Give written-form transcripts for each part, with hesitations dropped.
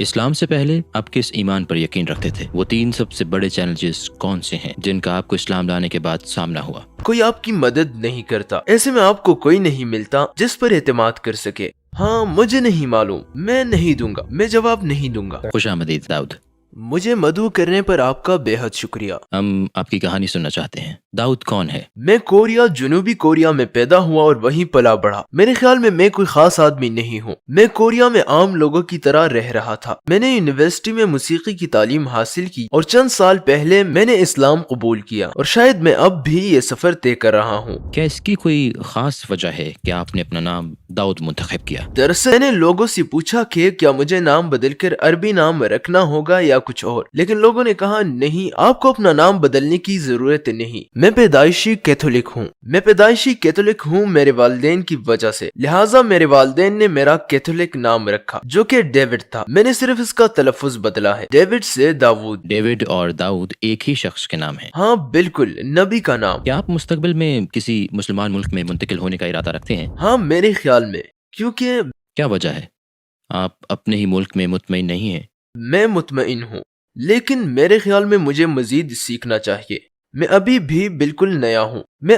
اسلام سے پہلے آپ کس ایمان پر یقین رکھتے تھے؟ وہ 3 سب سے بڑے چیلنجز کون سے ہیں جن کا آپ کو اسلام لانے کے بعد سامنا ہوا؟ کوئی آپ کی مدد نہیں کرتا، ایسے میں آپ کو کوئی نہیں ملتا جس پر اعتماد کر سکے۔ ہاں مجھے نہیں معلوم، میں نہیں دوں گا، میں جواب نہیں دوں گا۔ خوش آمدید داؤد۔ مجھے مدعو کرنے پر آپ کا بے حد شکریہ۔ ہم آپ کی کہانی سننا چاہتے ہیں۔ داؤد کون ہے؟ میں کوریا، جنوبی کوریا میں پیدا ہوا اور وہیں پلا بڑھا۔ میرے خیال میں کوئی خاص آدمی نہیں ہوں۔ میں کوریا میں عام لوگوں کی طرح رہ رہا تھا۔ میں نے یونیورسٹی میں موسیقی کی تعلیم حاصل کی اور چند سال پہلے میں نے اسلام قبول کیا، اور شاید میں اب بھی یہ سفر طے کر رہا ہوں۔ کیا اس کی کوئی خاص وجہ ہے کہ آپ نے اپنا نام داؤد منتخب کیا؟ دراصل میں نے لوگوں سے پوچھا کہ کیا مجھے نام بدل کر عربی نام رکھنا ہوگا یا کچھ اور، لیکن لوگوں نے کہا نہیں، آپ کو اپنا نام بدلنے کی ضرورت نہیں۔ میں پیدائشی کیتھولک ہوں میرے والدین کی وجہ سے، لہٰذا میرے والدین نے میرا کیتھولک نام رکھا جو کہ ڈیوڈ تھا۔ میں نے صرف اس کا تلفظ بدلا ہے، ڈیوڈ سے داؤد۔ ڈیوڈ اور داؤد ایک ہی شخص کے نام ہیں؟ ہاں بالکل، نبی کا نام۔ کیا آپ مستقبل میں کسی مسلمان ملک میں منتقل ہونے کا ارادہ رکھتے ہیں؟ ہاں میرے خیال میں، کیونکہ کیا وجہ ہے؟ آپ اپنے ہی ملک میں مطمئن نہیں ہیں؟ میں مطمئن ہوں، لیکن میرے خیال میں مجھے مزید سیکھنا چاہیے۔ میں ابھی بھی بالکل نیا ہوں، میں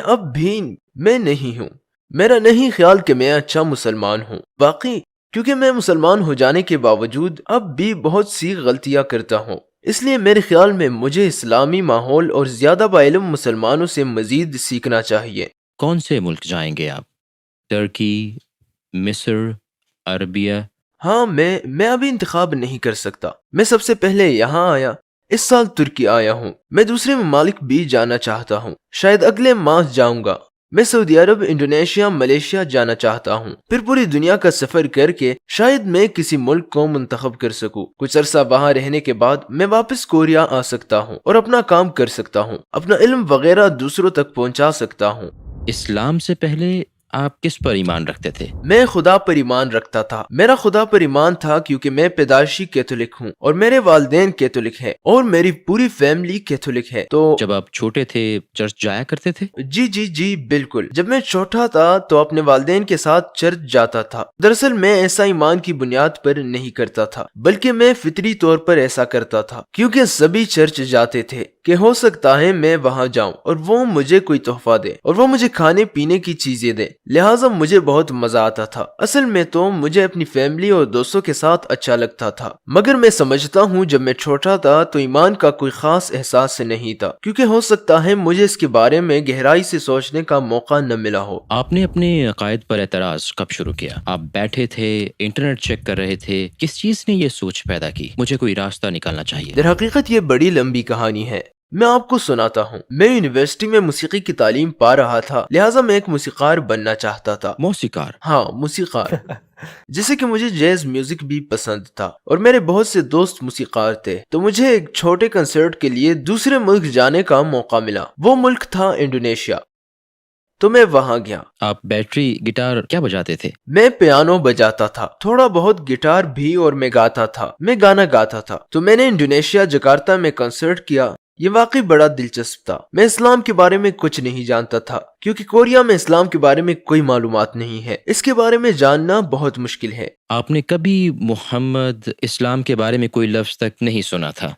نہیں ہوں۔ میرا نہیں خیال کہ میں اچھا مسلمان ہوں، واقعی، کیونکہ میں مسلمان ہو جانے کے باوجود اب بھی بہت سی غلطیاں کرتا ہوں۔ اس لیے میرے خیال میں مجھے اسلامی ماحول اور زیادہ باعلم مسلمانوں سے مزید سیکھنا چاہیے۔ کون سے ملک جائیں گے آپ؟ ترکی، مصر، عربیہ؟ ہاں میں ابھی انتخاب نہیں کر سکتا۔ میں سب سے پہلے یہاں آیا، اس سال ترکی آیا ہوں۔ میں دوسرے ممالک بھی جانا چاہتا ہوں، شاید اگلے ماہ جاؤں گا۔ میں سعودی عرب، انڈونیشیا، ملیشیا جانا چاہتا ہوں۔ پھر پوری دنیا کا سفر کر کے شاید میں کسی ملک کو منتخب کر سکوں۔ کچھ عرصہ وہاں رہنے کے بعد میں واپس کوریا آ سکتا ہوں اور اپنا کام کر سکتا ہوں، اپنا علم وغیرہ دوسروں تک پہنچا سکتا ہوں۔ اسلام سے پہلے آپ کس پر ایمان رکھتے تھے؟ میں خدا پر ایمان رکھتا تھا۔ میرا خدا پر ایمان تھا کیونکہ میں پیدائشی کیتھولک ہوں اور میرے والدین کیتھولک ہیں اور میری پوری فیملی کیتھولک ہے۔ تو جب آپ چھوٹے تھے چرچ جایا کرتے تھے؟ جی بالکل۔ جب میں چھوٹا تھا تو اپنے والدین کے ساتھ چرچ جاتا تھا۔ دراصل میں ایسا ایمان کی بنیاد پر نہیں کرتا تھا، بلکہ میں فطری طور پر ایسا کرتا تھا کیونکہ سبھی چرچ جاتے تھے کہ ہو سکتا ہے میں وہاں جاؤں اور وہ مجھے کوئی تحفہ دے اور وہ مجھے کھانے پینے کی چیزیں دے، لہٰذا مجھے بہت مزہ آتا تھا۔ اصل میں تو مجھے اپنی فیملی اور دوستوں کے ساتھ اچھا لگتا تھا، مگر میں سمجھتا ہوں جب میں چھوٹا تھا تو ایمان کا کوئی خاص احساس نہیں تھا، کیونکہ ہو سکتا ہے مجھے اس کے بارے میں گہرائی سے سوچنے کا موقع نہ ملا ہو۔ آپ نے اپنے عقائد پر اعتراض کب شروع کیا؟ آپ بیٹھے تھے، انٹرنیٹ چیک کر رہے تھے، کس چیز نے یہ سوچ پیدا کی مجھے کوئی راستہ نکالنا چاہیے؟ در حقیقت یہ بڑی لمبی کہانی ہے، میں آپ کو سناتا ہوں۔ میں یونیورسٹی میں موسیقی کی تعلیم پا رہا تھا، لہٰذا میں ایک موسیقار بننا چاہتا تھا۔ موسیقار؟ ہاں موسیقار، جیسے کہ مجھے جیز میوزک بھی پسند تھا اور میرے بہت سے دوست موسیقار تھے، تو مجھے ایک چھوٹے کنسرٹ کے لیے دوسرے ملک جانے کا موقع ملا۔ وہ ملک تھا انڈونیشیا، تو میں وہاں گیا۔ آپ بیٹری گٹار کیا بجاتے تھے؟ میں پیانو بجاتا تھا، تھوڑا بہت گٹار بھی، اور میں گاتا تھا، میں گانا گاتا تھا۔ تو میں نے انڈونیشیا جکارتا میں کنسرٹ کیا۔ یہ واقعی بڑا دلچسپ تھا۔ میں اسلام کے بارے میں کچھ نہیں جانتا تھا کیونکہ کوریا میں اسلام کے بارے میں کوئی معلومات نہیں ہے، اس کے بارے میں جاننا بہت مشکل ہے۔ آپ نے کبھی محمد، اسلام کے بارے میں کوئی لفظ تک نہیں سنا تھا؟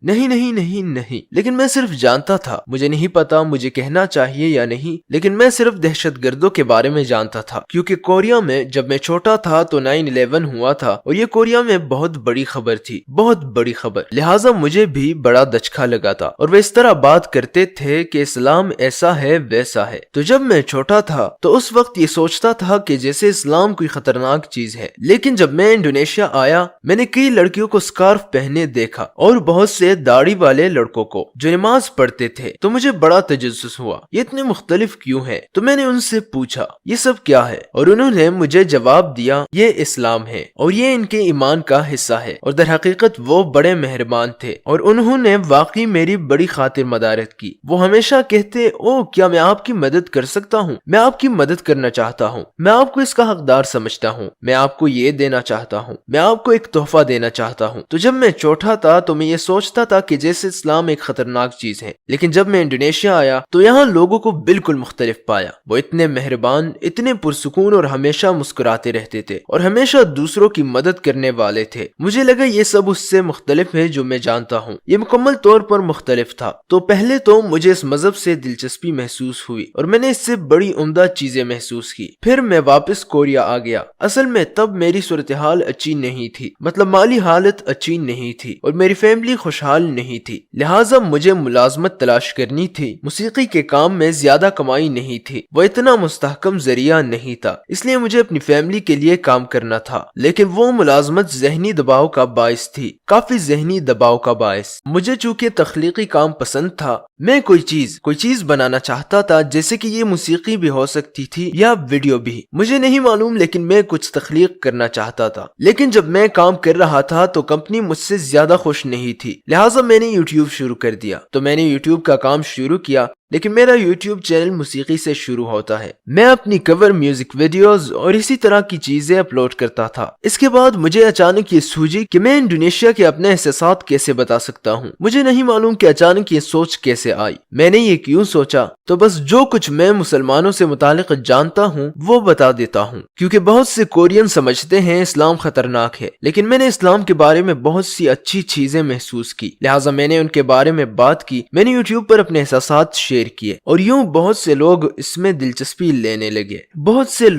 نہیں، لیکن میں صرف جانتا تھا، مجھے نہیں پتا مجھے کہنا چاہیے یا نہیں، لیکن میں صرف دہشت گردوں کے بارے میں جانتا تھا، کیونکہ کوریا میں جب میں چھوٹا تھا تو 9/11 ہوا تھا اور یہ کوریا میں بہت بڑی خبر تھی، بہت بڑی خبر، لہٰذا مجھے بھی بڑا دچکا لگا تھا، اور وہ اس طرح بات کرتے تھے کہ اسلام ایسا ہے ویسا ہے۔ تو جب میں چھوٹا تھا تو اس وقت یہ سوچتا تھا کہ جیسے اسلام کوئی خطرناک چیز ہے، لیکن جب میں انڈونیشیا آیا میں نے کئی لڑکیوں کو سکارف پہنے دیکھا اور بہت سے داڑھی والے لڑکوں کو جو نماز پڑھتے تھے، تو مجھے بڑا تجسس ہوا، یہ اتنے مختلف کیوں ہیں؟ تو میں نے ان سے پوچھا یہ سب کیا ہے، اور انہوں نے مجھے جواب دیا یہ اسلام ہے اور یہ ان کے ایمان کا حصہ ہے۔ اور در حقیقت وہ بڑے مہربان تھے اور انہوں نے واقعی میری بڑی خاطر مدارت کی۔ وہ ہمیشہ کہتے او کیا میں آپ کی مدد کر سکتا ہوں؟ میں آپ کی مدد کرنا چاہتا ہوں، میں آپ کو اس کا حقدار سمجھتا ہوں، میں آپ کو یہ دینا چاہتا ہوں، میں آپ کو ایک تحفہ دینا چاہتا ہوں۔ تو جب میں چھوٹا تھا تو میں یہ سوچتا سوچتا تھا کہ جیسے اسلام ایک خطرناک چیز ہے، لیکن جب میں انڈونیشیا آیا تو یہاں لوگوں کو بالکل مختلف پایا۔ وہ اتنے مہربان، اتنے پرسکون اور ہمیشہ مسکراتے رہتے تھے اور ہمیشہ دوسروں کی مدد کرنے والے تھے۔ مجھے لگا یہ سب اس سے مختلف ہے جو میں جانتا ہوں، یہ مکمل طور پر مختلف تھا۔ تو پہلے تو مجھے اس مذہب سے دلچسپی محسوس ہوئی اور میں نے اس سے بڑی عمدہ چیزیں محسوس کی۔ پھر میں واپس کوریا آ گیا۔ اصل میں تب میری صورتحال اچھی نہیں تھی، مطلب مالی حالت اچھی نہیں تھی اور میری فیملی خوشحال نہیں تھی، لہٰذا مجھے ملازمت تلاش کرنی تھی۔ موسیقی کے کام میں زیادہ کمائی نہیں تھی، وہ اتنا مستحکم ذریعہ نہیں تھا، اس لیے مجھے اپنی فیملی کے لیے کام کرنا تھا۔ لیکن وہ ملازمت ذہنی دباؤ کا باعث تھی، کافی ذہنی دباؤ کا باعث۔ مجھے چونکہ تخلیقی کام پسند تھا، میں کوئی چیز بنانا چاہتا تھا، جیسے کہ یہ موسیقی بھی ہو سکتی تھی یا ویڈیو بھی، مجھے نہیں معلوم، لیکن میں کچھ تخلیق کرنا چاہتا تھا۔ لیکن جب میں کام کر رہا تھا تو کمپنی مجھ سے زیادہ خوش نہیں تھی، لہٰذا میں نے یوٹیوب شروع کر دیا۔ تو میں نے یوٹیوب کا کام شروع کیا، لیکن میرا یوٹیوب چینل موسیقی سے شروع ہوتا ہے۔ میں اپنی کور میوزک ویڈیوز اور اسی طرح کی چیزیں اپلوڈ کرتا تھا۔ اس کے بعد مجھے اچانک یہ سوجی کہ میں انڈونیشیا کے اپنے احساسات کیسے بتا سکتا ہوں۔ مجھے نہیں معلوم کہ اچانک یہ سوچ کیسے آئی۔ میں نے یہ کیوں سوچا؟ تو بس جو کچھ میں مسلمانوں سے متعلق جانتا ہوں وہ بتا دیتا ہوں، کیونکہ بہت سے کورین سمجھتے ہیں اسلام خطرناک ہے، لیکن میں نے اسلام کے بارے میں بہت سی اچھی چیزیں محسوس کی، لہٰذا میں نے ان کے بارے میں بات کی۔ میں نے یوٹیوب پر اپنے احساسات شیئر کیے اور یوں بہت سے لوگ اس میں دلچسپی لینے لگے۔ بہت سے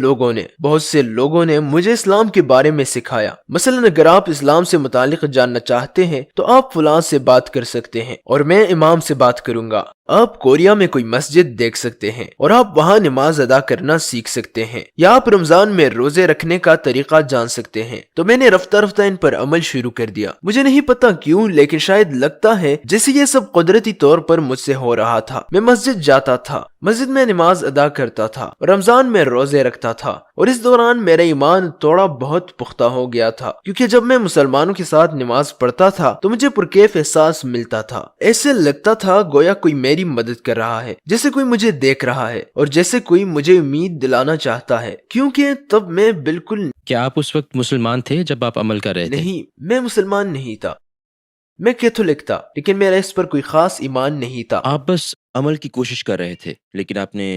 لوگوں نے مجھے اسلام کے بارے میں سکھایا۔ مثلا اگر آپ اسلام سے متعلق جاننا چاہتے ہیں تو آپ فلاں سے بات کر سکتے ہیں اور میں امام سے بات کروں گا۔ آپ کوریا میں کوئی مسجد دیکھ سکتے ہیں اور آپ وہاں نماز ادا کرنا سیکھ سکتے ہیں، یا آپ رمضان میں روزے رکھنے کا طریقہ جان سکتے ہیں۔ تو میں نے رفتہ رفتہ ان پر عمل شروع کر دیا۔ مجھے نہیں پتا کیوں، لیکن شاید لگتا ہے جیسے یہ سب قدرتی طور پر مجھ سے ہو رہا تھا۔ میں مسجد جاتا تھا، مسجد میں نماز ادا کرتا تھا، رمضان میں روزے رکھتا تھا، اور اس دوران میرا ایمان تھوڑا بہت پختہ ہو گیا تھا، کیونکہ جب میں مسلمانوں کے ساتھ نماز پڑھتا تھا تو مجھے پرکیف احساس ملتا تھا۔ ایسے لگتا تھا گویا کوئی میری مدد کر رہا ہے، جیسے کوئی مجھے دیکھ رہا ہے اور جیسے کوئی مجھے امید دلانا چاہتا ہے، کیونکہ تب میں بالکل کیا آپ اس وقت مسلمان تھے جب آپ عمل کر رہے تھے؟ نہیں، میں مسلمان نہیں تھا، میں کیتھولک تھا، لیکن میرا اس پر کوئی خاص ایمان نہیں تھا۔ آپ بس عمل کی کوشش کر رہے تھے، لیکن آپ نے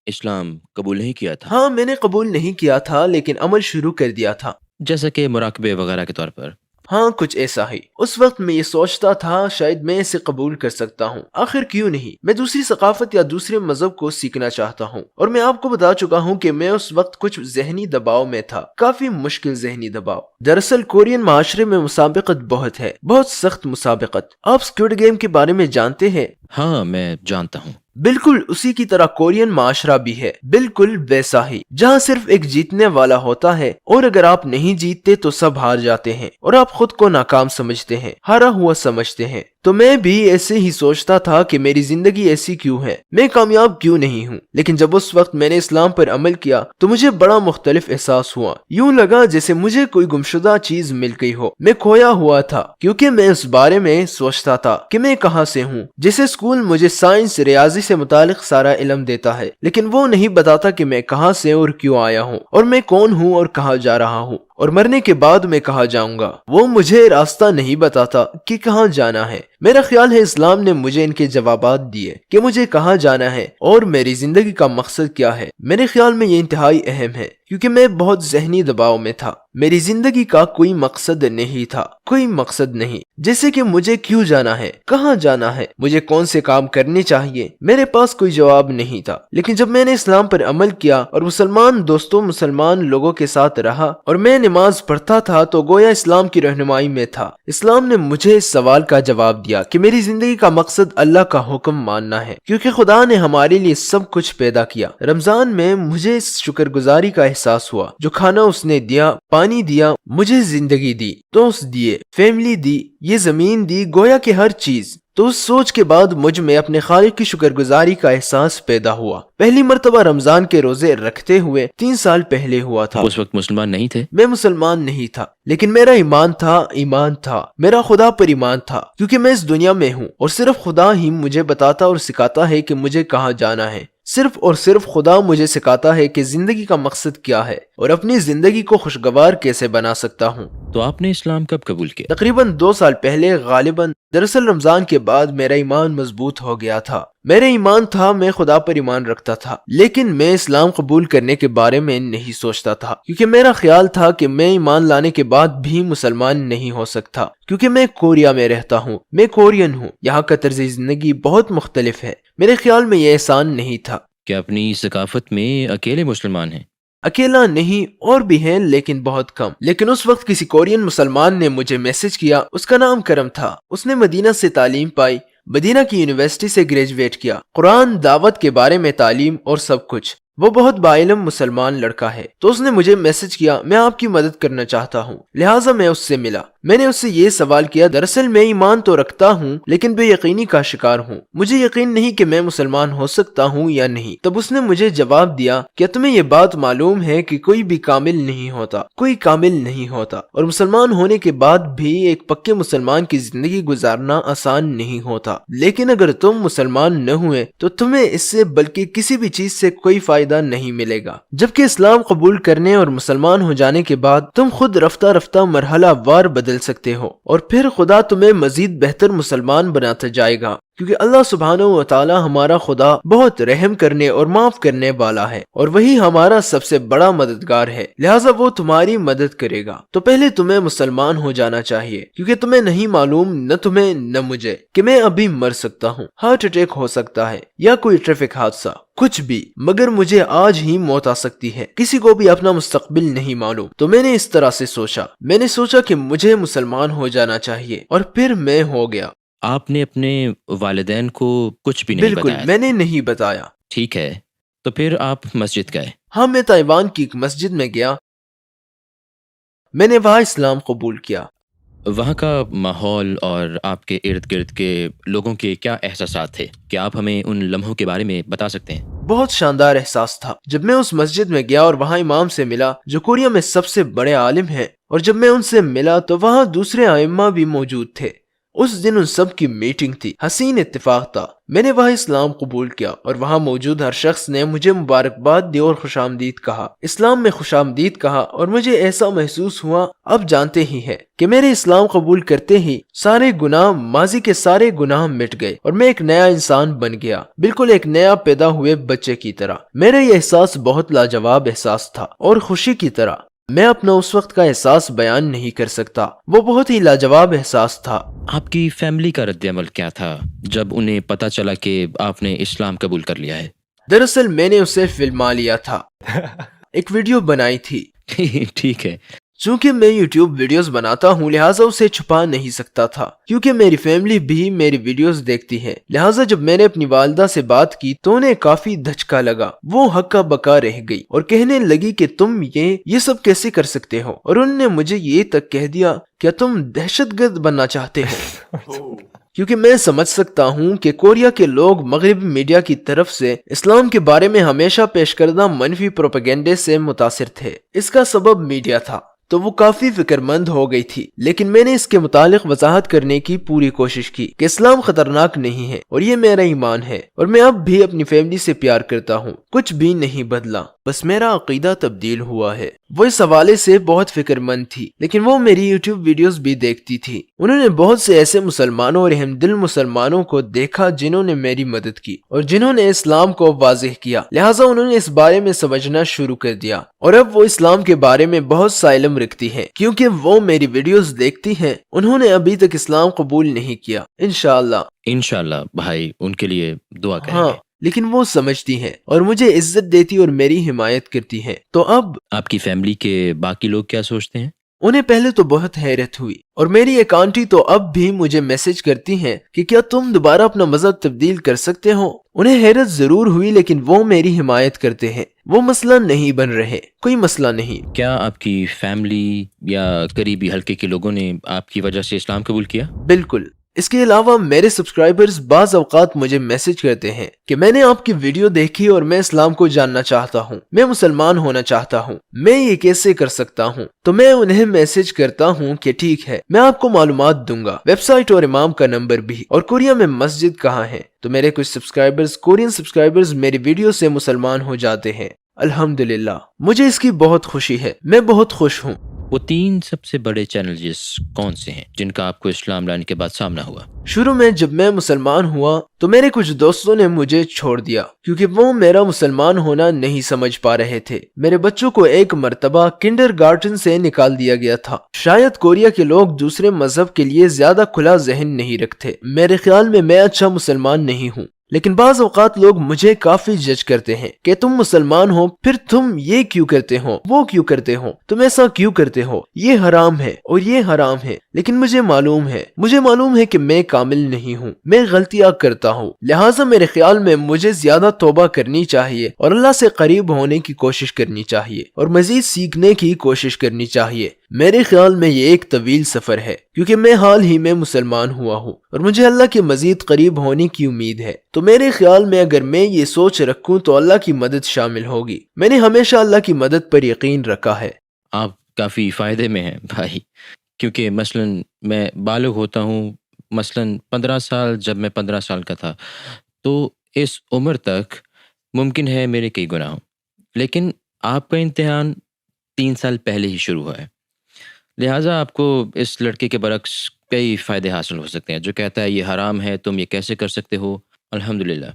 اسلام قبول نہیں کیا تھا؟ ہاں، میں نے قبول نہیں کیا تھا، لیکن عمل شروع کر دیا تھا، جیسا کہ مراقبے وغیرہ کے طور پر۔ ہاں، کچھ ایسا ہی۔ اس وقت میں یہ سوچتا تھا شاید میں اسے قبول کر سکتا ہوں، آخر کیوں نہیں؟ میں دوسری ثقافت یا دوسرے مذہب کو سیکھنا چاہتا ہوں، اور میں آپ کو بتا چکا ہوں کہ میں اس وقت کچھ ذہنی دباؤ میں تھا، کافی مشکل ذہنی دباؤ۔ دراصل کورین معاشرے میں مسابقت بہت ہے، بہت سخت مسابقت۔ آپ اسکوڈ گیم کے بارے میں جانتے ہیں؟ ہاں، میں جانتا ہوں۔ بالکل اسی کی طرح کورین معاشرہ بھی ہے، بالکل ویسا ہی، جہاں صرف ایک جیتنے والا ہوتا ہے، اور اگر آپ نہیں جیتتے تو سب ہار جاتے ہیں اور آپ خود کو ناکام سمجھتے ہیں، ہارا ہوا سمجھتے ہیں۔ تو میں بھی ایسے ہی سوچتا تھا کہ میری زندگی ایسی کیوں ہے، میں کامیاب کیوں نہیں ہوں۔ لیکن جب اس وقت میں نے اسلام پر عمل کیا تو مجھے بڑا مختلف احساس ہوا، یوں لگا جیسے مجھے کوئی گمشدہ چیز مل گئی ہو۔ میں کھویا ہوا تھا، کیونکہ میں اس بارے میں سوچتا تھا کہ میں کہاں سے ہوں۔ جیسے اسکول مجھے سائنس، ریاضی سے متعلق سارا علم دیتا ہے، لیکن وہ نہیں بتاتا کہ میں کہاں سے اور کیوں آیا ہوں، اور میں کون ہوں اور کہاں جا رہا ہوں، اور مرنے کے بعد میں کہاں جاؤں گا۔ وہ مجھے راستہ نہیں بتاتا کہ کہاں جانا ہے۔ میرا خیال ہے اسلام نے مجھے ان کے جوابات دیے کہ مجھے کہاں جانا ہے اور میری زندگی کا مقصد کیا ہے۔ میرے خیال میں یہ انتہائی اہم ہے، کیونکہ میں بہت ذہنی دباؤ میں تھا۔ میری زندگی کا کوئی مقصد نہیں تھا، کوئی مقصد نہیں، جیسے کہ مجھے کیوں جانا ہے، کہاں جانا ہے، مجھے کون سے کام کرنے چاہیے۔ میرے پاس کوئی جواب نہیں تھا۔ لیکن جب میں نے اسلام پر عمل کیا اور مسلمان دوستوں، مسلمان لوگوں کے ساتھ رہا اور میں نماز پڑھتا تھا تو گویا اسلام کی رہنمائی میں تھا۔ اسلام نے مجھے اس سوال کا جواب دیا کہ میری زندگی کا مقصد اللہ کا حکم ماننا ہے، کیونکہ خدا نے ہمارے لیے سب کچھ پیدا کیا۔ رمضان میں مجھے اس شکر گزاری کا احساس ہوا، جو کھانا اس نے دیا، پانی دیا، مجھے زندگی دی، دوست دیے، فیملی دی، یہ زمین دی، گویا کہ ہر چیز۔ تو اس سوچ کے بعد مجھ میں اپنے خالق کی شکر گزاری کا احساس پیدا ہوا۔ پہلی مرتبہ رمضان کے روزے رکھتے ہوئے 3 سال پہلے ہوا تھا۔ اس وقت مسلمان نہیں تھے؟ میں مسلمان نہیں تھا، لیکن میرا ایمان تھا، میرا خدا پر ایمان تھا، کیونکہ میں اس دنیا میں ہوں اور صرف خدا ہی مجھے بتاتا اور سکھاتا ہے کہ مجھے کہاں جانا ہے۔ صرف اور صرف خدا مجھے سکھاتا ہے کہ زندگی کا مقصد کیا ہے اور اپنی زندگی کو خوشگوار کیسے بنا سکتا ہوں۔ تو آپ نے اسلام کب قبول کیا؟ تقریباً 2 سال پہلے غالباً۔ دراصل رمضان کے بعد میرا ایمان مضبوط ہو گیا تھا۔ میرا ایمان تھا، میں خدا پر ایمان رکھتا تھا، لیکن میں اسلام قبول کرنے کے بارے میں نہیں سوچتا تھا، کیونکہ میرا خیال تھا کہ میں ایمان لانے کے بعد بھی مسلمان نہیں ہو سکتا، کیونکہ میں کوریا میں رہتا ہوں، میں کورین ہوں، یہاں کا طرز زندگی بہت مختلف ہے۔ میرے خیال میں یہ احسان نہیں تھا کہ اپنی ثقافت میں اکیلے مسلمان ہیں؟ اکیلا نہیں، اور بھی ہیں لیکن بہت کم۔ لیکن اس وقت کسی کورین مسلمان نے مجھے میسج کیا، اس کا نام کرم تھا، اس نے مدینہ سے تعلیم پائی، مدینہ کی یونیورسٹی سے گریجویٹ کیا، قرآن، دعوت کے بارے میں تعلیم اور سب کچھ۔ وہ بہت باعلم مسلمان لڑکا ہے، تو اس نے مجھے میسج کیا، میں آپ کی مدد کرنا چاہتا ہوں، لہٰذا میں اس سے ملا۔ میں نے اس سے یہ سوال کیا، دراصل میں ایمان تو رکھتا ہوں لیکن بے یقینی کا شکار ہوں، مجھے یقین نہیں کہ میں مسلمان ہو سکتا ہوں یا نہیں۔ تب اس نے مجھے جواب دیا، کیا تمہیں یہ بات معلوم ہے کہ کوئی بھی کامل نہیں ہوتا، کوئی کامل نہیں ہوتا، اور مسلمان ہونے کے بعد بھی ایک پکے مسلمان کی زندگی گزارنا آسان نہیں ہوتا، لیکن اگر تم مسلمان نہ ہوئے تو تمہیں اس سے بلکہ کسی بھی چیز سے کوئی فائدہ نہیں ملے گا، جبکہ اسلام قبول کرنے اور مسلمان ہو جانے کے بعد تم خود رفتہ رفتہ مرحلہ وار بدل سکتے ہو، اور پھر خدا تمہیں مزید بہتر مسلمان بناتا جائے گا، کیونکہ اللہ سبحانہ و تعالی ہمارا خدا بہت رحم کرنے اور معاف کرنے والا ہے، اور وہی ہمارا سب سے بڑا مددگار ہے، لہٰذا وہ تمہاری مدد کرے گا۔ تو پہلے تمہیں مسلمان ہو جانا چاہیے، کیونکہ تمہیں نہیں معلوم، نہ تمہیں نہ مجھے، کہ میں ابھی مر سکتا ہوں، ہارٹ اٹیک ہو سکتا ہے یا کوئی ٹریفک حادثہ، کچھ بھی، مگر مجھے آج ہی موت آ سکتی ہے۔ کسی کو بھی اپنا مستقبل نہیں معلوم۔ تو میں نے اس طرح سے سوچا، میں نے سوچا کہ مجھے مسلمان ہو جانا چاہیے، اور پھر میں ہو گیا۔ آپ نے اپنے والدین کو کچھ بھی نہیں بالکل بتایا؟ میں نے نہیں بتایا۔ ٹھیک ہے، تو پھر آپ مسجد گئے؟ ہاں، میں تائیوان کی ایک مسجد میں گیا، میں نے وہاں اسلام قبول کیا۔ وہاں کا ماحول اور آپ کے ارد گرد کے لوگوں کے کیا احساسات تھے؟ کیا آپ ہمیں ان لمحوں کے بارے میں بتا سکتے ہیں؟ بہت شاندار احساس تھا جب میں اس مسجد میں گیا اور وہاں امام سے ملا جو کوریا میں سب سے بڑے عالم ہیں، اور جب میں ان سے ملا تو وہاں دوسرے ائمہ بھی موجود تھے۔ اس دن ان سب کی میٹنگ تھی، حسین اتفاق تھا۔ میں نے وہاں اسلام قبول کیا اور وہاں موجود ہر شخص نے مجھے مبارکباد دی اور خوش آمدید کہا، اسلام میں خوش آمدید کہا، اور مجھے ایسا محسوس ہوا، اب جانتے ہی ہیں کہ میرے اسلام قبول کرتے ہی سارے گناہ، ماضی کے سارے گناہ مٹ گئے اور میں ایک نیا انسان بن گیا، بالکل ایک نیا پیدا ہوئے بچے کی طرح۔ میرا یہ احساس بہت لاجواب احساس تھا اور خوشی کی طرح، میں اپنا اس وقت کا احساس بیان نہیں کر سکتا، وہ بہت ہی لاجواب احساس تھا۔ آپ کی فیملی کا رد عمل کیا تھا جب انہیں پتہ چلا کہ آپ نے اسلام قبول کر لیا ہے؟ دراصل میں نے اسے فلما لیا تھا، ایک ویڈیو بنائی تھی۔ ٹھیک ہے، چونکہ میں یوٹیوب ویڈیوز بناتا ہوں لہٰذا اسے چھپا نہیں سکتا تھا، کیونکہ میری فیملی بھی میری ویڈیوز دیکھتی ہے، لہٰذا جب میں نے اپنی والدہ سے بات کی تو انہیں کافی دھچکا لگا، وہ ہکا بکا رہ گئی اور کہنے لگی کہ تم یہ سب کیسے کر سکتے ہو، اور انہوں نے مجھے یہ تک کہہ دیا کیا تم دہشت گرد بننا چاہتے ہو؟ کیونکہ میں سمجھ سکتا ہوں کہ کوریا کے لوگ مغربی میڈیا کی طرف سے اسلام کے بارے میں ہمیشہ پیش کردہ منفی پروپیگنڈے سے متاثر تھے، اس کا سبب میڈیا تھا، تو وہ کافی فکر مند ہو گئی تھی۔ لیکن میں نے اس کے متعلق وضاحت کرنے کی پوری کوشش کی کہ اسلام خطرناک نہیں ہے اور یہ میرا ایمان ہے، اور میں اب بھی اپنی فیملی سے پیار کرتا ہوں، کچھ بھی نہیں بدلا، بس میرا عقیدہ تبدیل ہوا ہے۔ وہ اس حوالے سے بہت فکر مند تھی، لیکن وہ میری یوٹیوب ویڈیوز بھی دیکھتی تھی۔ انہوں نے بہت سے ایسے مسلمانوں اور ہمدل مسلمانوں کو دیکھا جنہوں نے میری مدد کی اور جنہوں نے اسلام کو واضح کیا، لہٰذا انہوں نے اس بارے میں سمجھنا شروع کر دیا، اور اب وہ اسلام کے بارے میں بہت سا علم رکھتی ہے کیونکہ وہ میری ویڈیوز دیکھتی ہیں۔ انہوں نے ابھی تک اسلام قبول نہیں کیا، انشاءاللہ بھائی ان کے لیے دعا کریں ہاں، گے۔ لیکن وہ سمجھتی ہیں اور مجھے عزت دیتی اور میری حمایت کرتی ہیں۔ تو اب آپ کی فیملی کے باقی لوگ کیا سوچتے ہیں؟ انہیں پہلے تو بہت حیرت ہوئی، اور میری ایک آنٹی تو اب بھی مجھے میسج کرتی ہیں کہ کیا تم دوبارہ اپنا مذہب تبدیل کر سکتے ہو؟ انہیں حیرت ضرور ہوئی، لیکن وہ میری حمایت کرتے ہیں، وہ مسئلہ نہیں بن رہے، کوئی مسئلہ نہیں۔ کیا آپ کی فیملی یا قریبی حلقے کے لوگوں نے آپ کی وجہ سے اسلام قبول کیا؟ بالکل، اس کے علاوہ میرے سبسکرائبرز بعض اوقات مجھے میسج کرتے ہیں کہ میں نے آپ کی ویڈیو دیکھی اور میں اسلام کو جاننا چاہتا ہوں، میں مسلمان ہونا چاہتا ہوں، میں یہ کیسے کر سکتا ہوں؟ تو میں انہیں میسج کرتا ہوں کہ ٹھیک ہے، میں آپ کو معلومات دوں گا، ویب سائٹ اور امام کا نمبر بھی، اور کوریا میں مسجد کہاں ہے۔ تو میرے کچھ سبسکرائبرز، کورین سبسکرائبرز میری ویڈیو سے مسلمان ہو جاتے ہیں۔ الحمدللہ، مجھے اس کی بہت خوشی ہے، میں بہت خوش ہوں۔ وہ 3 سب سے بڑے چیلنجز کون سے ہیں جن کا آپ کو اسلام لانے کے بعد سامنا ہوا؟ شروع میں جب میں مسلمان ہوا تو میرے کچھ دوستوں نے مجھے چھوڑ دیا کیونکہ وہ میرا مسلمان ہونا نہیں سمجھ پا رہے تھے۔ میرے بچوں کو ایک مرتبہ کنڈر گارٹن سے نکال دیا گیا تھا۔ شاید کوریا کے لوگ دوسرے مذہب کے لیے زیادہ کھلا ذہن نہیں رکھتے۔ میرے خیال میں اچھا مسلمان نہیں ہوں، لیکن بعض اوقات لوگ مجھے کافی جج کرتے ہیں کہ تم مسلمان ہو، پھر تم یہ کیوں کرتے ہو، وہ کیوں کرتے ہو، تم ایسا کیوں کرتے ہو، یہ حرام ہے اور یہ حرام ہے۔ لیکن مجھے معلوم ہے کہ میں کامل نہیں ہوں، میں غلطیاں کرتا ہوں، لہٰذا میرے خیال میں مجھے زیادہ توبہ کرنی چاہیے اور اللہ سے قریب ہونے کی کوشش کرنی چاہیے اور مزید سیکھنے کی کوشش کرنی چاہیے۔ میرے خیال میں یہ ایک طویل سفر ہے کیونکہ میں حال ہی میں مسلمان ہوا ہوں اور مجھے اللہ کے مزید قریب ہونے کی امید ہے۔ تو میرے خیال میں اگر میں یہ سوچ رکھوں تو اللہ کی مدد شامل ہوگی۔ میں نے ہمیشہ اللہ کی مدد پر یقین رکھا ہے۔ آپ کافی فائدے میں ہیں بھائی، کیونکہ مثلا میں بالغ ہوتا ہوں، مثلا 15 سال، جب میں 15 سال کا تھا تو اس عمر تک ممکن ہے میرے کئی گناہ ہوں، لیکن آپ کا امتحان 3 سال پہلے ہی شروع ہوا ہے، لہٰذا آپ کو اس لڑکے کے برعکس کئی فائدے حاصل ہو سکتے ہیں جو کہتا ہے یہ حرام ہے، تم یہ کیسے کر سکتے ہو۔ الحمدللہ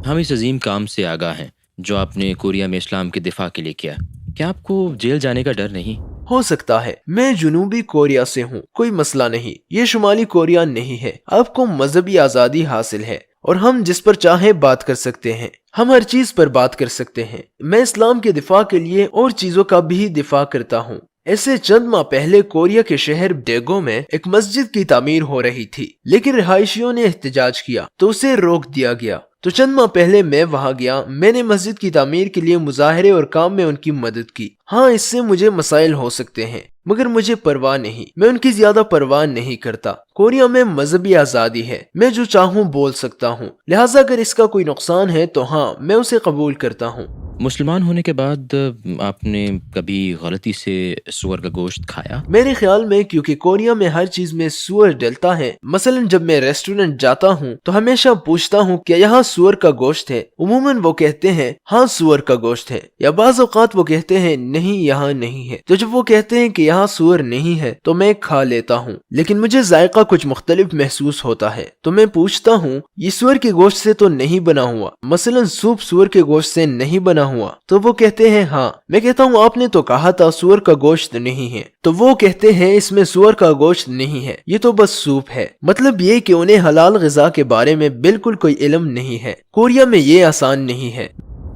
ہم اس عظیم کام سے آگاہ ہیں جو آپ نے کوریا میں اسلام کے دفاع کے لیے کیا۔ کیا آپ کو جیل جانے کا ڈر نہیں؟ ہو سکتا ہے، میں جنوبی کوریا سے ہوں، کوئی مسئلہ نہیں، یہ شمالی کوریا نہیں ہے۔ آپ کو مذہبی آزادی حاصل ہے اور ہم جس پر چاہیں بات کر سکتے ہیں، ہم ہر چیز پر بات کر سکتے ہیں۔ میں اسلام کے دفاع کے لیے اور چیزوں کا بھی دفاع کرتا ہوں۔ ایسے چند ماہ پہلے کوریا کے شہر ڈیگو میں ایک مسجد کی تعمیر ہو رہی تھی، لیکن رہائشیوں نے احتجاج کیا تو اسے روک دیا گیا۔ تو چند ماہ پہلے میں وہاں گیا، میں نے مسجد کی تعمیر کے لیے مظاہرے اور کام میں ان کی مدد کی۔ ہاں، اس سے مجھے مسائل ہو سکتے ہیں مگر مجھے پرواہ نہیں، میں ان کی زیادہ پرواہ نہیں کرتا۔ کوریا میں مذہبی آزادی ہے، میں جو چاہوں بول سکتا ہوں، لہٰذا اگر اس کا کوئی نقصان ہے تو ہاں، میں اسے قبول کرتا ہوں۔ مسلمان ہونے کے بعد آپ نے کبھی غلطی سے سور کا گوشت کھایا؟ میرے خیال میں کیونکہ کوریا میں ہر چیز میں سور ڈلتا ہے، مثلا جب میں ریسٹورنٹ جاتا ہوں تو ہمیشہ پوچھتا ہوں کہ یہاں سور کا گوشت ہے، عموماً وہ کہتے ہیں ہاں سور کا گوشت ہے، یا بعض اوقات وہ کہتے ہیں نہیں یہاں نہیں ہے۔ تو جب وہ کہتے ہیں کہ یہاں سور نہیں ہے تو میں کھا لیتا ہوں، لیکن مجھے ذائقہ کچھ مختلف محسوس ہوتا ہے تو میں پوچھتا ہوں یہ سور کے گوشت سے تو نہیں بنا ہوا، مثلا سوپ سور کے گوشت سے نہیں بنا ہوا، تو وہ کہتے ہیں ہاں۔ میں کہتا ہوں آپ نے تو کہا تھا سور کا گوشت نہیں ہے، تو وہ کہتے ہیں اس میں سور کا گوشت نہیں ہے، یہ تو بس سوپ ہے۔ مطلب یہ کہ انہیں حلال غذا کے بارے میں بالکل کوئی علم نہیں ہے۔ کوریا میں یہ آسان نہیں ہے۔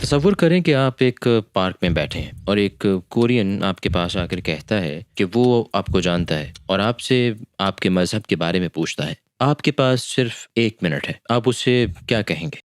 تصور کریں کہ آپ ایک پارک میں بیٹھے ہیں اور ایک کورین آپ کے پاس آ کر کہتا ہے کہ وہ آپ کو جانتا ہے اور آپ سے آپ کے مذہب کے بارے میں پوچھتا ہے۔ آپ کے پاس صرف 1 منٹ ہے، آپ اسے کیا کہیں گے؟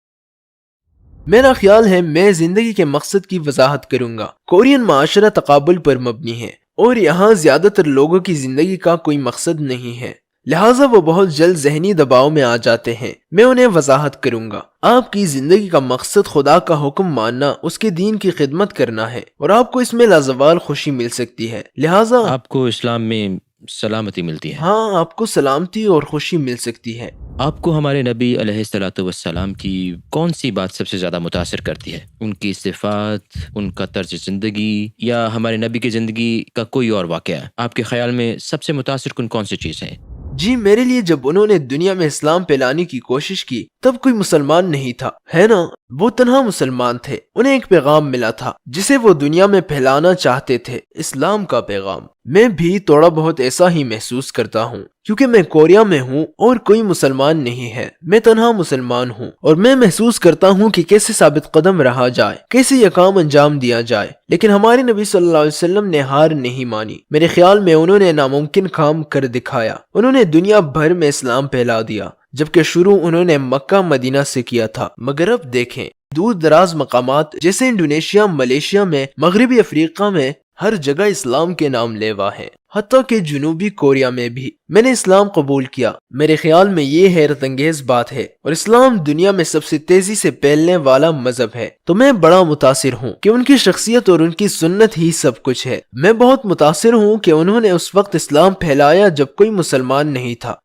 میرا خیال ہے میں زندگی کے مقصد کی وضاحت کروں گا۔ کورین معاشرہ تقابل پر مبنی ہے اور یہاں زیادہ تر لوگوں کی زندگی کا کوئی مقصد نہیں ہے، لہٰذا وہ بہت جلد ذہنی دباؤ میں آ جاتے ہیں۔ میں انہیں وضاحت کروں گا آپ کی زندگی کا مقصد خدا کا حکم ماننا، اس کے دین کی خدمت کرنا ہے اور آپ کو اس میں لازوال خوشی مل سکتی ہے، لہٰذا آپ کو اسلام میں سلامتی ملتی ہے۔ ہاں، آپ کو سلامتی اور خوشی مل سکتی ہے۔ آپ کو ہمارے نبی علیہ الصلوۃ والسلام کی کون سی بات سب سے زیادہ متاثر کرتی ہے؟ ان کی صفات، ان کا طرز زندگی، یا ہمارے نبی کی زندگی کا کوئی اور واقعہ؟ آپ کے خیال میں سب سے متاثر کن کون سی چیز ہے؟ جی، میرے لیے جب انہوں نے دنیا میں اسلام پھیلانے کی کوشش کی تب کوئی مسلمان نہیں تھا، ہے نا؟ وہ تنہا مسلمان تھے، انہیں ایک پیغام ملا تھا جسے وہ دنیا میں پھیلانا چاہتے تھے، اسلام کا پیغام۔ میں بھی تھوڑا بہت ایسا ہی محسوس کرتا ہوں کیونکہ میں کوریا میں ہوں اور کوئی مسلمان نہیں ہے، میں تنہا مسلمان ہوں اور میں محسوس کرتا ہوں کہ کیسے ثابت قدم رہا جائے، کیسے یہ کام انجام دیا جائے۔ لیکن ہمارے نبی صلی اللہ علیہ وسلم نے ہار نہیں مانی۔ میرے خیال میں انہوں نے ناممکن کام کر دکھایا، انہوں نے دنیا بھر میں اسلام پھیلا دیا، جبکہ شروع انہوں نے مکہ مدینہ سے کیا تھا۔ مگر اب دیکھیں، دور دراز مقامات جیسے انڈونیشیا، ملیشیا میں، مغربی افریقہ میں ہر جگہ اسلام کے نام لیوا ہیں، حتیٰ کہ جنوبی کوریا میں بھی میں نے اسلام قبول کیا۔ میرے خیال میں یہ حیرت انگیز بات ہے، اور اسلام دنیا میں سب سے تیزی سے پھیلنے والا مذہب ہے، تو میں بڑا متاثر ہوں کہ ان کی شخصیت اور ان کی سنت ہی سب کچھ ہے۔ میں بہت متاثر ہوں کہ انہوں نے اس وقت اسلام پھیلایا جب کوئی مسلمان نہیں تھا۔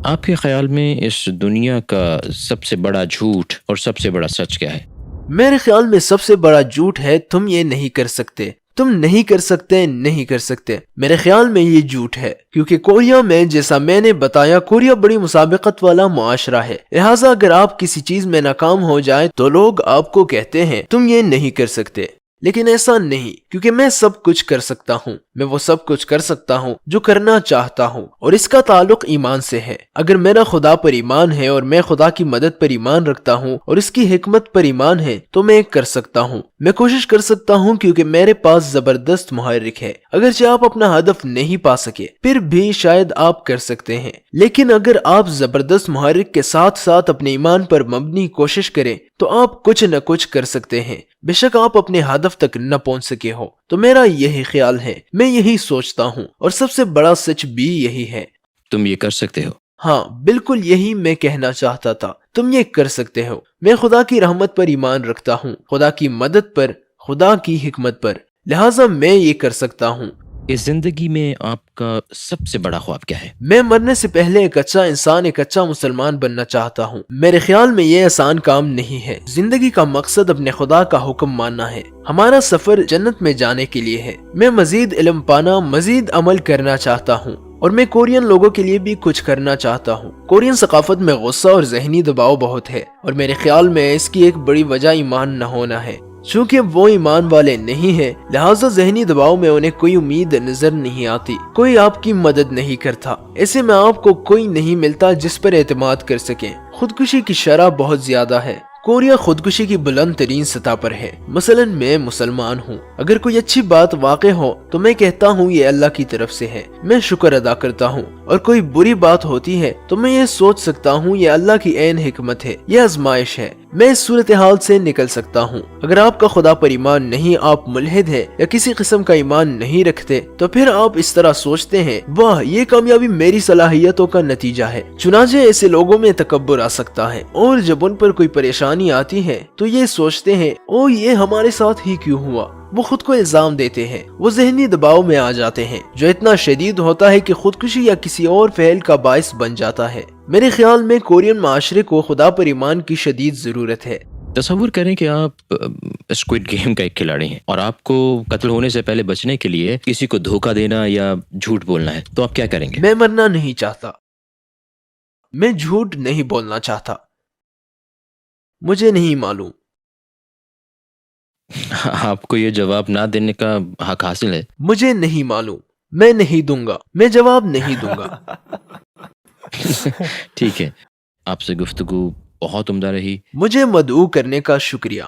آپ کے خیال میں اس دنیا کا سب سے بڑا جھوٹ اور سب سے بڑا سچ کیا ہے؟ میرے خیال میں سب سے بڑا جھوٹ ہے تم یہ نہیں کر سکتے، تم نہیں کر سکتے، نہیں کر سکتے۔ میرے خیال میں یہ جھوٹ ہے، کیونکہ کوریا میں جیسا میں نے بتایا کوریا بڑی مسابقت والا معاشرہ ہے، لہٰذا اگر آپ کسی چیز میں ناکام ہو جائے تو لوگ آپ کو کہتے ہیں تم یہ نہیں کر سکتے، لیکن ایسا نہیں، کیونکہ میں سب کچھ کر سکتا ہوں، میں وہ سب کچھ کر سکتا ہوں جو کرنا چاہتا ہوں، اور اس کا تعلق ایمان سے ہے۔ اگر میرا خدا پر ایمان ہے اور میں خدا کی مدد پر ایمان رکھتا ہوں اور اس کی حکمت پر ایمان ہے تو میں کر سکتا ہوں، میں کوشش کر سکتا ہوں، کیونکہ میرے پاس زبردست محرک ہے۔ اگرچہ آپ اپنا ہدف نہیں پا سکے پھر بھی شاید آپ کر سکتے ہیں، لیکن اگر آپ زبردست محرک کے ساتھ ساتھ اپنے ایمان پر مبنی کوشش کریں تو آپ کچھ نہ کچھ کر سکتے ہیں، بے شک آپ اپنے ہدف تک نہ پہنچ سکے ہو۔ تو میرا یہی خیال ہے، میں یہی سوچتا ہوں، اور سب سے بڑا سچ بھی یہی ہے۔ تم یہ کر سکتے ہو۔ ہاں، بالکل یہی میں کہنا چاہتا تھا، تم یہ کر سکتے ہو۔ میں خدا کی رحمت پر ایمان رکھتا ہوں، خدا کی مدد پر، خدا کی حکمت پر، لہٰذا میں یہ کر سکتا ہوں۔ اس زندگی میں آپ کا سب سے بڑا خواب کیا ہے؟ میں مرنے سے پہلے ایک اچھا انسان، ایک اچھا مسلمان بننا چاہتا ہوں۔ میرے خیال میں یہ آسان کام نہیں ہے۔ زندگی کا مقصد اپنے خدا کا حکم ماننا ہے۔ ہمارا سفر جنت میں جانے کے لیے ہے۔ میں مزید علم پانا، مزید عمل کرنا چاہتا ہوں، اور میں کورین لوگوں کے لیے بھی کچھ کرنا چاہتا ہوں۔ کورین ثقافت میں غصہ اور ذہنی دباؤ بہت ہے، اور میرے خیال میں اس کی ایک بڑی وجہ ایمان نہ ہونا ہے۔ چونکہ وہ ایمان والے نہیں ہیں، لہٰذا ذہنی دباؤ میں انہیں کوئی امید نظر نہیں آتی، کوئی آپ کی مدد نہیں کرتا، ایسے میں آپ کو کوئی نہیں ملتا جس پر اعتماد کر سکیں۔ خودکشی کی شرح بہت زیادہ ہے۔ کوریا خودکشی کی بلند ترین سطح پر ہے۔ مثلا میں مسلمان ہوں، اگر کوئی اچھی بات واقع ہو تو میں کہتا ہوں یہ اللہ کی طرف سے ہے، میں شکر ادا کرتا ہوں، اور کوئی بری بات ہوتی ہے تو میں یہ سوچ سکتا ہوں یہ اللہ کی عین حکمت ہے، یہ آزمائش ہے، میں اس صورتحال سے نکل سکتا ہوں۔ اگر آپ کا خدا پر ایمان نہیں، آپ ملحد ہے یا کسی قسم کا ایمان نہیں رکھتے، تو پھر آپ اس طرح سوچتے ہیں واہ یہ کامیابی میری صلاحیتوں کا نتیجہ ہے۔ چنانچہ ایسے لوگوں میں تکبر آ سکتا ہے، اور جب ان پر کوئی پریشانی آتی ہے تو یہ سوچتے ہیں او یہ ہمارے ساتھ ہی کیوں ہوا، وہ خود کو الزام دیتے ہیں، وہ ذہنی دباؤ میں آ جاتے ہیں جو اتنا شدید ہوتا ہے کہ خودکشی یا کسی اور فعل کا باعث بن جاتا ہے۔ میرے خیال میں کورین معاشرے کو خدا پر ایمان کی شدید ضرورت ہے۔ تصور کریں کہ آپ اسکوئڈ گیم کا ایک کھلاڑی ہیں اور آپ کو قتل ہونے سے پہلے بچنے کے لیے کسی کو دھوکہ دینا یا جھوٹ بولنا ہے، تو آپ کیا کریں گے؟ میں مرنا نہیں چاہتا، میں جھوٹ نہیں بولنا چاہتا، مجھے نہیں معلوم۔ آپ کو یہ جواب نہ دینے کا حق حاصل ہے۔ مجھے نہیں معلوم، میں نہیں دوں گا، میں جواب نہیں دوں گا۔ ٹھیک ہے، آپ سے گفتگو بہت عمدہ رہی۔ مجھے مدعو کرنے کا شکریہ۔